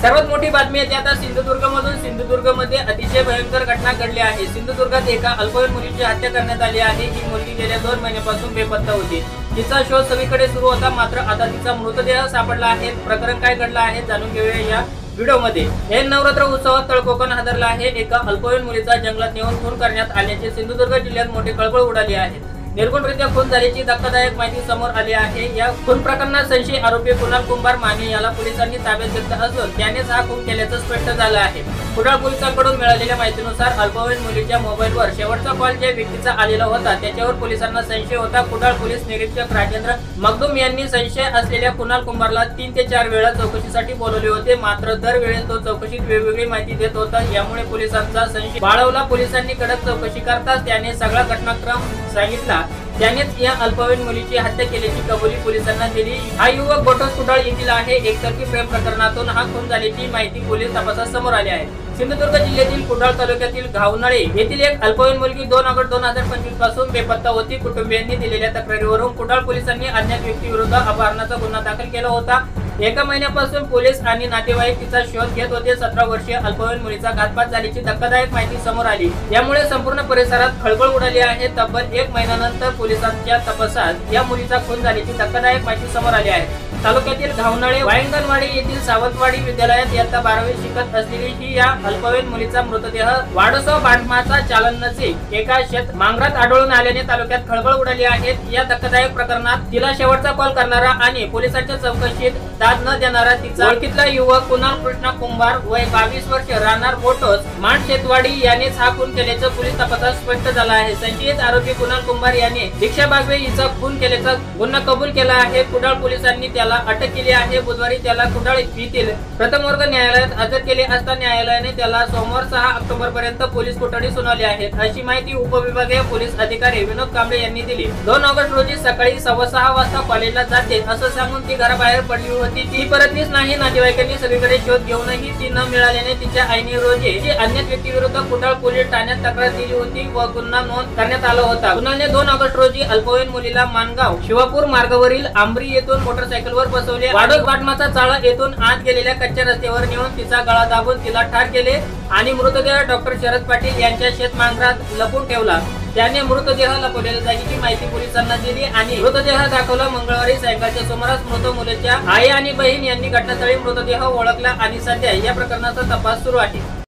सर्वात मोठी बातमी येते आता सिंधुदुर्गमधून। सिंधुदुर्गमध्ये अतिशय भयंकर घटना घडली आहे। सिंधुदुर्गात एका अल्पवयीन मुलीची हत्या करण्यात आली आहे। ही मुलगी गेल्या 2 महिन्यापासून बेपत्ता होती। तिचा शोध सगळीकडे सुरू होता, मात्र आता तिचा मृतदेह सापडला आहे। प्रकरण काय घडलं आहे जाणून घेऊया या व्हिडिओमध्ये। हे नवरात्र उत्सवात तळकोकण हादरला आहे। एका अल्पवयीन मुलीचा जंगलात नेऊन खून करण्यात आल्याचे सिंधुदुर्ग जिल्ह्यात मोठी खळबळ उडाली आहे। निर्गुणरित्या खून झाल्याची धक्कादायक माहिती समोर आली आहे। या खून प्रकरणात संशयी आरोपी कुणाल कुंभार माने याला पोलिसांनी ताब्यात घेतलं असून त्यानेच हा खून केल्याचं स्पष्ट झालं आहे। कुडाळ पोलिसांकडून मिळालेल्या माहितीनुसार अल्पवयीन मुलीच्या मोबाईलवर शेवटचा कॉल ज्या व्यक्तीचा आलेला होता त्याच्यावर पोलिसांना संशय होता। कुडाळ पोलीस निरीक्षक राजेंद्र मगदूम यांनी संशय असलेल्या कुणाल कुंभारला 3 ते 4 वेळा चौकशीसाठी बोलवले होते, मात्र दरवेळेस तो चौकशीत वेगवेगळी माहिती देत होता। यामुळे पोलिसांचा संशय बाळवला। पोलिसांनी कडक चौकशी करताच त्याने सगळा घटनाक्रम सांगितला। त्यानेच या अल्पवयीन मुलीची हत्या केल्याची कबुली पोलिसांना दिली। हा युवक बोटस कुडाळ येथील आहे। एकतर्फी प्रेम प्रकरणातून हा खून झाल्याची माहिती पोलीस तपासात समोर आली आहे। सिंधुदुर्ग जिल्ह्यातील कुडाळ तालुक्यातील घावनाळे येथील एक अल्पवयीन मुलगी 2 ऑगस्ट 2025 पासून बेपत्ता होती। कुटुंबियांनी दिलेल्या तक्रारीवरून कुडाळ पोलिसांनी अज्ञात व्यक्तीविरुद्ध अपहरणाचा गुन्हा दाखल केला होता। 1 महिन्यापासून पोलीस आणि नातेवाईक तिचा शोध घेत होते। 17 वर्षीय अल्पवयीन मुलीचा घातपात झाल्याची धक्कादायक माहिती समोर आली। यामुळे संपूर्ण परिसरात खळबळ उडाली आहे। तब्बल 1 महिन्यानंतर पोलिसांच्या तपासात या मुलीचा खून झाल्याची धक्कादायक माहिती समोर आली आहे। तालुक्यातील घावनाळे वायंगणवाडी येथील सावंतवाडी विद्यालयात इयत्ता 12वी शिकत असलेली ही या अल्पवयीन मुलीचा मृतदेह वाडोसो बांधमाचा चालनचे एका शेत मांगरात आढळून आल्याने तालुक्यात खळबळ उडाली आहे। या धक्कादायक प्रकरणात तिला शेवटचा कॉल करणारा आणि पोलिसांच्या चौकशीत दाद न देणारा तिचा ओळखीतला युवक कुणाल कृष्णा कुंभार वय 22 वर्ष राहणार बोटस मांड शेतवाडी यानेच हा खून केल्याचं पोलीस तपासात स्पष्ट झालं आहे। संशयित आरोपी कुणाल कुंभार याने दीक्षा बागवे हिचा खून केल्याचा गुन्हा कबूल केला आहे। कुडाळ पोलिसांनी त्याला अटक केली आहे। बुधवारी त्याला कुडाळ येथील प्रथम वर्ग न्यायालयात हजर केले असता न्यायालयाने त्याला सोमवार 6 ऑक्टोबर पर्यंत पोलीस कोठडी सुनावली आहे, अशी माहिती उपविभागीय पोलीस अधिकारी विनोद कांबळे यांनी दिली। 2 ऑगस्ट रोजी सकाळी 6:15 वाजता कॉलेजला जाते असं सांगून ती घराबाहेर पडली होती। ती परतलीच नाही। नातेवाईकांनी सगळीकडे शोध घेऊनही ती न मिळाल्याने तिच्या आईने रोजी अज्ञात व्यक्तीविरुद्ध कुडाळ पोलीस ठाण्यात तक्रार दिली होती व गुन्हा नोंद करण्यात आला होता। कुणालने 2 ऑगस्ट रोजी अल्पवयीन मुलीला मानगाव शिवापूर मार्गावरील आंबरी येथून मोटरसायकलवर बसवले। वाडोस बाटमाचा चाळा येथून आत गेलेल्या कच्च्या रस्त्यावर नेऊन तिचा गळा दाबून तिला ठार केले आणि मृतदेह डॉक्टर शरद पाटील यांच्या शेतमांगरात लपून ठेवला। त्याने मृतदेह लपवलेल्या जागेची माहिती पोलिसांना दिली आणि मृतदेह दाखवला। मंगळवारी सायंकाळच्या सुमारास मृत मुलीच्या आई आणि बहीण यांनी घटनास्थळी मृतदेह ओळखला आणि सध्या या प्रकरणाचा तपास सुरू आहे।